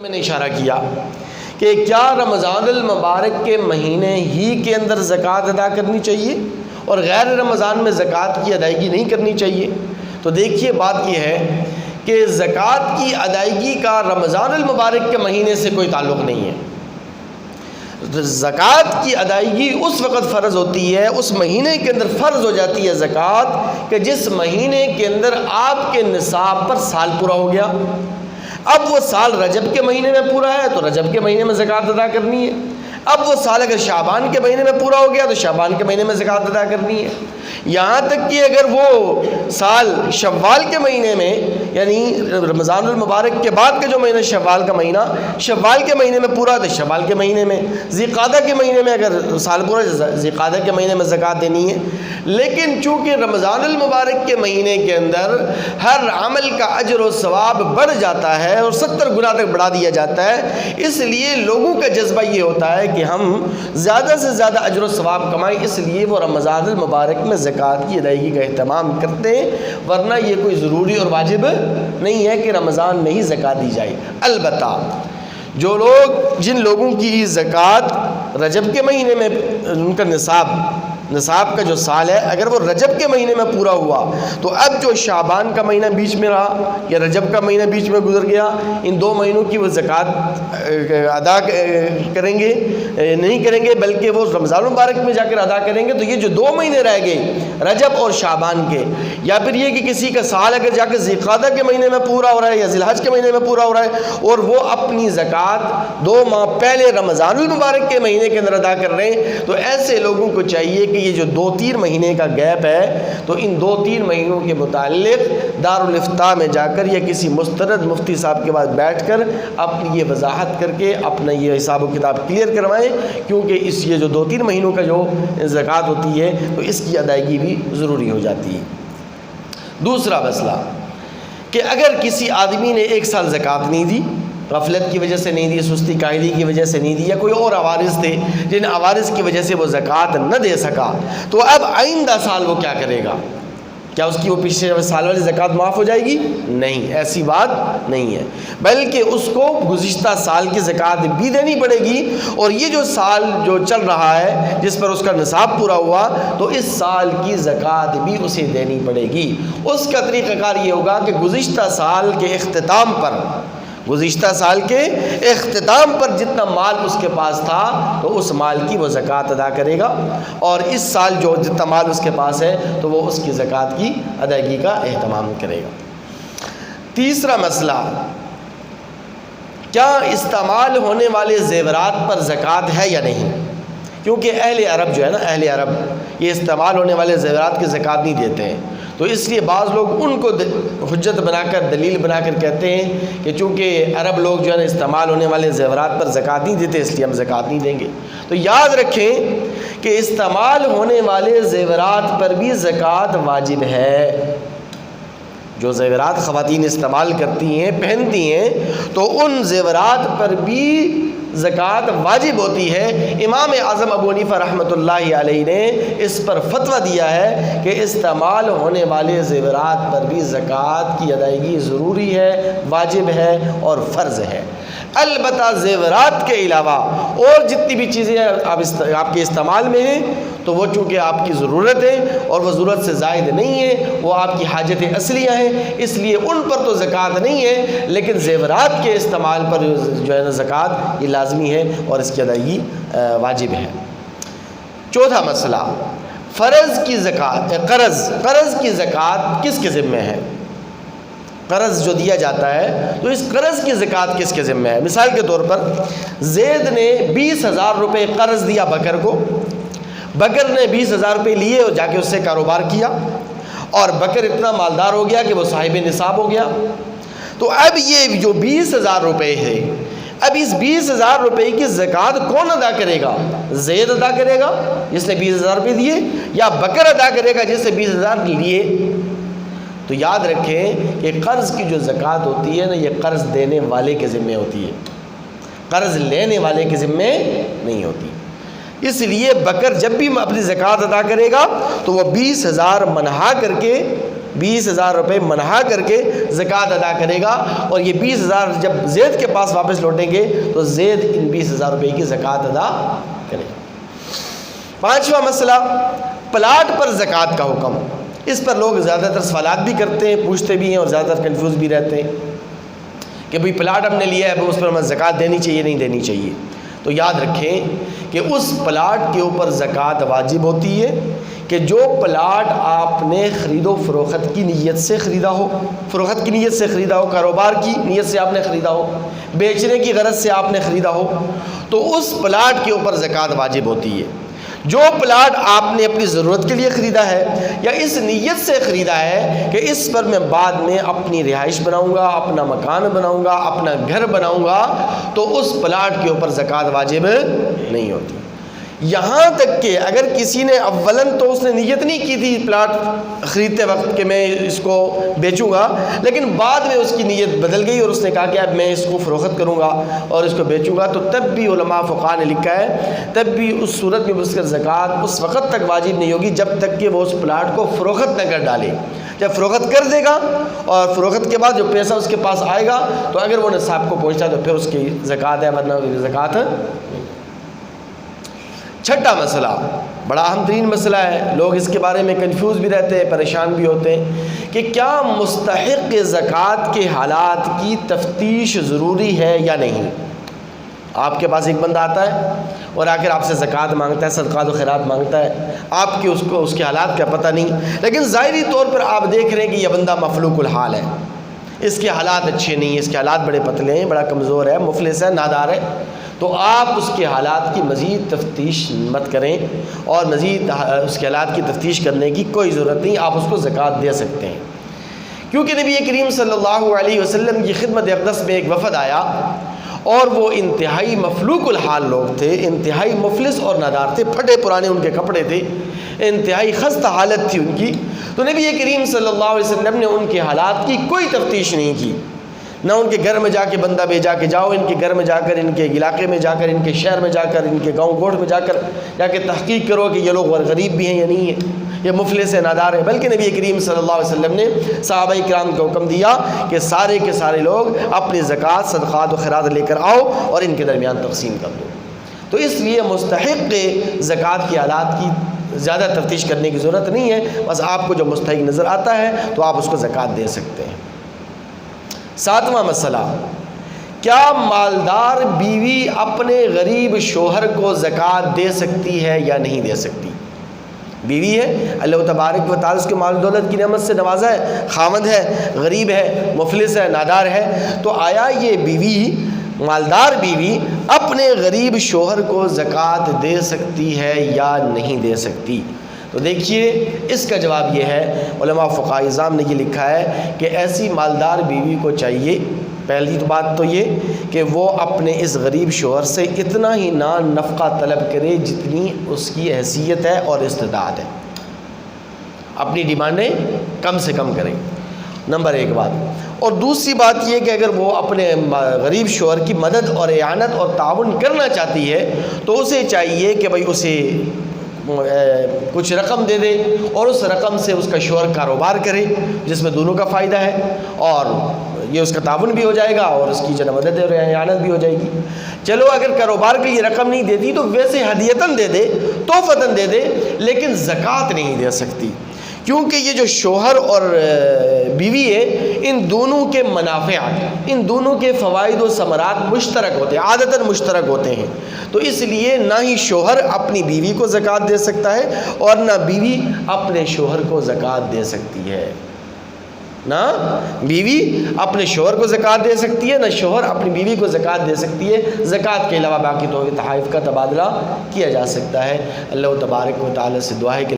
میں نے اشارہ کیا کہ کیا رمضان المبارک کے مہینے ہی کے اندر زکوٰۃ ادا کرنی چاہیے اور غیر رمضان میں زکوٰۃ کی ادائیگی نہیں کرنی چاہیے؟ تو دیکھیے بات یہ ہے کہ زکوٰۃ کی ادائیگی کا رمضان المبارک کے مہینے سے کوئی تعلق نہیں ہے۔ زکوٰۃ کی ادائیگی اس وقت فرض ہوتی ہے، اس مہینے کے اندر فرض ہو جاتی ہے زکوٰۃ کہ جس مہینے کے اندر آپ کے نصاب پر سال پورا ہو گیا۔ اب وہ سال رجب کے مہینے میں پورا ہے تو رجب کے مہینے میں زکوٰۃ ادا کرنی ہے۔ اب وہ سال اگر شعبان کے مہینے میں پورا ہو گیا تو شعبان کے مہینے میں زکوٰۃ ادا کرنی ہے۔ یہاں تک کہ اگر وہ سال شوال کے مہینے میں، یعنی رمضان المبارک کے بعد کا جو مہینہ شوال کا مہینہ، شوال کے مہینے میں پورا تو شوال کے مہینے میں، ذیقعدہ کے مہینے میں اگر سال پورا ذیقعدہ کے مہینے میں زکوٰۃ دینی ہے۔ لیکن چونکہ رمضان المبارک کے مہینے کے اندر ہر عمل کا اجر و ثواب بڑھ جاتا ہے اور 70 گنا تک بڑھا دیا جاتا ہے، اس لیے لوگوں کا جذبہ یہ ہوتا ہے کہ ہم زیادہ سے زیادہ اجر و ثواب کمائیں، اس لیے وہ رمضان المبارک میں زکوٰۃ کی ادائیگی کا اہتمام کرتے ہیں، ورنہ یہ کوئی ضروری اور واجب نہیں ہے کہ رمضان میں ہی زکوٰۃ دی جائے۔ البتہ جن لوگوں کی زکوٰۃ رجب کے مہینے میں ان کا نصاب کا جو سال ہے اگر وہ رجب کے مہینے میں پورا ہوا تو اب جو شعبان کا مہینہ بیچ میں رہا یا رجب کا مہینہ بیچ میں گزر گیا، ان 2 مہینوں کی وہ زکوٰۃ ادا کریں گے نہیں کریں گے، بلکہ وہ رمضان المبارک میں جا کر ادا کریں گے۔ تو یہ جو 2 مہینے رہ گئے رجب اور شعبان کے، یا پھر یہ کہ کسی کا سال اگر جا کے ذیقعدہ کے مہینے میں پورا ہو رہا ہے یا ذی الحج کے مہینے میں پورا ہو رہا ہے اور وہ اپنی زکوٰۃ 2 ماہ پہلے رمضان المبارک کے مہینے کے اندر ادا کر رہے ہیں، تو ایسے لوگوں کو چاہیے کہ یہ جو 2-3 مہینے کا گیپ ہے تو ان 2-3 مہینوں کے متعلق دارالافتاء میں جا کر یا کسی مستند مفتی صاحب کے بعد بیٹھ کر اپنی یہ وضاحت کر کے اپنا یہ حساب و کتاب کلیئر کروائیں، کیونکہ یہ جو 2-3 مہینوں کا جو زکوٰۃ ہوتی ہے تو اس کی ادائیگی بھی ضروری ہو جاتی ہے۔ دوسرا مسئلہ کہ اگر کسی آدمی نے 1 سال زکوٰۃ نہیں دی، غفلت کی وجہ سے نہیں دی، سستی کاہلی کی وجہ سے نہیں دی، یا کوئی اور عوارض تھے جن عوارض کی وجہ سے وہ زکوٰۃ نہ دے سکا، تو اب آئندہ سال وہ کیا کرے گا؟ کیا اس کی وہ پچھلے سال والی زکوٰۃ معاف ہو جائے گی؟ نہیں، ایسی بات نہیں ہے، بلکہ اس کو گزشتہ سال کی زکوٰۃ بھی دینی پڑے گی، اور یہ جو سال جو چل رہا ہے جس پر اس کا نصاب پورا ہوا تو اس سال کی زکوٰۃ بھی اسے دینی پڑے گی۔ اس کا طریقہ کار یہ ہوگا کہ گزشتہ سال کے اختتام پر جتنا مال اس کے پاس تھا تو اس مال کی وہ زکوٰۃ ادا کرے گا، اور اس سال جو جتنا مال اس کے پاس ہے تو وہ اس کی زکوٰۃ کی ادائیگی کا اہتمام کرے گا۔ تیسرا مسئلہ، کیا استعمال ہونے والے زیورات پر زکوٰۃ ہے یا نہیں؟ کیونکہ اہل عرب جو ہے نا، اہل عرب یہ استعمال ہونے والے زیورات کی زکوٰۃ نہیں دیتے ہیں، تو اس لیے بعض لوگ ان کو حجت بنا کر، دلیل بنا کر کہتے ہیں کہ چونکہ عرب لوگ جو ہے نا استعمال ہونے والے زیورات پر زکوٰۃ نہیں دیتے اس لیے ہم زکوٰۃ نہیں دیں گے۔ تو یاد رکھیں کہ استعمال ہونے والے زیورات پر بھی زکوٰۃ واجب ہے۔ جو زیورات خواتین استعمال کرتی ہیں، پہنتی ہیں، تو ان زیورات پر بھی زکوٰۃ واجب ہوتی ہے۔ امام اعظم ابو حنیفہ رحمۃ اللہ علیہ نے اس پر فتویٰ دیا ہے کہ استعمال ہونے والے زیورات پر بھی زکوٰۃ کی ادائیگی ضروری ہے، واجب ہے اور فرض ہے۔ البتہ زیورات کے علاوہ اور جتنی بھی چیزیں آپ کے استعمال میں ہیں تو وہ چونکہ آپ کی ضرورت ہے اور وہ ضرورت سے زائد نہیں ہے، وہ آپ کی حاجت اصلیہ ہیں، اس لیے ان پر تو زکوٰۃ نہیں ہے، لیکن زیورات کے استعمال پر جو ہے نا زکوٰۃ یہ لازمی ہے اور اس کی ادائیگی واجب ہے۔ چوتھا مسئلہ، قرض کی زکوٰۃ کس کے ذمہ ہے؟ قرض جو دیا جاتا ہے تو اس قرض کی زکوٰۃ کس کے ذمہ ہے؟ مثال کے طور پر زید نے 20,000 روپے قرض دیا بکر کو، بکر نے 20,000 روپے لیے اور جا کے اس سے کاروبار کیا، اور بکر اتنا مالدار ہو گیا کہ وہ صاحب نصاب ہو گیا۔ تو اب یہ جو 20,000 روپے ہے، اب اس 20,000 روپے کی زکوٰۃ کون ادا کرے گا؟ زید ادا کرے گا جس نے 20,000 روپے دیے، یا بکر ادا کرے گا جس نے 20,000 لیے؟ تو یاد رکھیں کہ قرض کی جو زکوٰۃ ہوتی ہے نا، یہ قرض دینے والے کے ذمہ ہوتی ہے، قرض لینے والے کے ذمہ نہیں ہوتی۔ اس لیے بکر جب بھی اپنی زکوٰۃ ادا کرے گا تو وہ 20,000 منہا کر کے 20,000 روپے منہا کر کے زکوٰۃ ادا کرے گا، اور یہ 20,000 جب زید کے پاس واپس لوٹیں گے تو زید ان 20,000 روپے کی زکوٰۃ ادا کرے گا۔ پانچواں مسئلہ، پلاٹ پر زکوٰۃ کا حکم۔ اس پر لوگ زیادہ تر سوالات بھی کرتے ہیں، پوچھتے بھی ہیں اور زیادہ تر کنفیوز بھی رہتے ہیں کہ بھئی پلاٹ ہم نے لیا ہے، اس پر ہمیں زکوٰۃ دینی چاہیے نہیں دینی چاہیے۔ تو یاد رکھیں کہ اس پلاٹ کے اوپر زکوٰۃ واجب ہوتی ہے کہ جو پلاٹ آپ نے خرید و فروخت کی نیت سے خریدا ہو، فروخت کی نیت سے خریدا ہو، کاروبار کی نیت سے آپ نے خریدا ہو، بیچنے کی غرض سے آپ نے خریدا ہو، تو اس پلاٹ کے اوپر زکوٰۃ واجب ہوتی ہے۔ جو پلاٹ آپ نے اپنی ضرورت کے لیے خریدا ہے یا اس نیت سے خریدا ہے کہ اس پر میں بعد میں اپنی رہائش بناؤں گا، اپنا مکان بناؤں گا، اپنا گھر بناؤں گا، تو اس پلاٹ کے اوپر زکوٰۃ واجب نہیں ہوتی۔ یہاں تک کہ اگر کسی نے اولاً تو اس نے نیت نہیں کی تھی پلاٹ خریدتے وقت کہ میں اس کو بیچوں گا، لیکن بعد میں اس کی نیت بدل گئی اور اس نے کہا کہ اب میں اس کو فروخت کروں گا اور اس کو بیچوں گا، تو تب بھی علماء فقہاء نے لکھا ہے تب بھی اس صورت میں اس کا زکوٰۃ اس وقت تک واجب نہیں ہوگی جب تک کہ وہ اس پلاٹ کو فروخت نہ کر ڈالے۔ جب فروخت کر دے گا اور فروخت کے بعد جو پیسہ اس کے پاس آئے گا تو اگر وہ نصاب کو پہنچتا ہے تو پھر اس کی زکوٰۃ ہے، ورنہ زکوٰۃ۔ چھٹا مسئلہ بڑا اہم ترین مسئلہ ہے، لوگ اس کے بارے میں کنفیوز بھی رہتے ہیں، پریشان بھی ہوتے ہیں کہ کیا مستحق زکوٰۃ کے حالات کی تفتیش ضروری ہے یا نہیں۔ آپ کے پاس ایک بندہ آتا ہے اور آخر آپ سے زکوٰۃ مانگتا ہے، صدقات و خیرات مانگتا ہے، آپ کے اس کے حالات کا پتہ نہیں، لیکن ظاہری طور پر آپ دیکھ رہے ہیں کہ یہ بندہ مفلوق الحال ہے، اس کے حالات اچھے نہیں ہیں، اس کے حالات بڑے پتلے ہیں، بڑا کمزور ہے، مفلس ہے، نادار ہے، تو آپ اس کے حالات کی مزید تفتیش مت کریں اور مزید اس کے حالات کی تفتیش کرنے کی کوئی ضرورت نہیں، آپ اس کو زکوٰۃ دے سکتے ہیں۔ کیونکہ نبی کریم صلی اللہ علیہ وسلم کی خدمت اقدس میں ایک وفد آیا اور وہ انتہائی مفلوق الحال لوگ تھے، انتہائی مفلس اور نادار تھے، پھٹے پرانے ان کے کپڑے تھے، انتہائی خستہ حالت تھی ان کی، تو نبی کریم صلی اللہ علیہ وسلم نے ان کے حالات کی کوئی تفتیش نہیں کی، نہ ان کے گھر میں جا کے بندہ بھیجا کہ جاؤ ان کے گھر میں جا کر، ان کے علاقے میں جا کر، ان کے شہر میں جا کر، ان کے گاؤں گوٹھ میں جا کے تحقیق کرو کہ یہ لوگ غریب بھی ہیں یا نہیں ہیں، یہ مفلس ہے، نادار ہے، بلکہ نبی کریم صلی اللہ علیہ وسلم نے صحابہ کرام کو حکم دیا کہ سارے کے سارے لوگ اپنی زکوٰۃ، صدقات و خیرات لے کر آؤ اور ان کے درمیان تقسیم کر دو۔ تو اس لیے مستحق زکوٰۃ کی حالات کی زیادہ تفتیش کرنے کی ضرورت نہیں ہے، بس آپ کو جو مستحق نظر آتا ہے تو آپ اس کو زکوٰۃ دے سکتے ہیں۔ ساتواں مسئلہ، کیا مالدار بیوی اپنے غریب شوہر کو زکوٰۃ دے سکتی ہے یا نہیں دے سکتی؟ بیوی ہے، اللہ تبارک و تعالیٰ اس کے مال دولت کی نعمت سے نوازا ہے، خاوند ہے، غریب ہے، مفلس ہے، نادار ہے، تو آیا یہ بیوی، مالدار بیوی اپنے غریب شوہر کو زکوٰۃ دے سکتی ہے یا نہیں دے سکتی؟ تو دیکھیے اس کا جواب یہ ہے، علماء فقہاء اعظام نے یہ لکھا ہے کہ ایسی مالدار بیوی کو چاہیے، پہلی تو بات تو یہ کہ وہ اپنے اس غریب شوہر سے اتنا ہی نفقہ طلب کرے جتنی اس کی حیثیت ہے اور استطاعت ہے، اپنی ڈیمانڈیں کم سے کم کرے، نمبر ایک بات۔ اور دوسری بات یہ کہ اگر وہ اپنے غریب شوہر کی مدد اور اعانت اور تعاون کرنا چاہتی ہے تو اسے چاہیے کہ بھئی اسے کچھ رقم دے دے اور اس رقم سے اس کا شوہر کاروبار کرے جس میں دونوں کا فائدہ ہے، اور یہ اس کا تعاون بھی ہو جائے گا اور اس کی جو مدد اور اعانت بھی ہو جائے گی۔ چلو اگر کاروبار کے لیے رقم نہیں دیتی تو ویسے ہدیتاً دے دے، تحفتاً دے دے، لیکن زکوٰۃ نہیں دے سکتی، کیونکہ یہ جو شوہر اور بیوی ہے ان دونوں کے منافعات، ان دونوں کے فوائد و ثمرات مشترک ہوتے ہیں، عادتاً مشترک ہوتے ہیں، تو اس لیے نہ ہی شوہر اپنی بیوی کو زکوٰۃ دے سکتا ہے اور نہ بیوی اپنے شوہر کو زکوٰۃ دے سکتی ہے، نہ بیوی اپنے شوہر کو زکوٰۃ دے سکتی ہے، نہ شوہر اپنی بیوی کو زکوٰۃ دے سکتی ہے۔ زکوٰۃ کے علاوہ باقی تو تحائف کا تبادلہ کیا جا سکتا ہے۔ اللہ تبارک و تعالیٰ سے دعا ہے کہ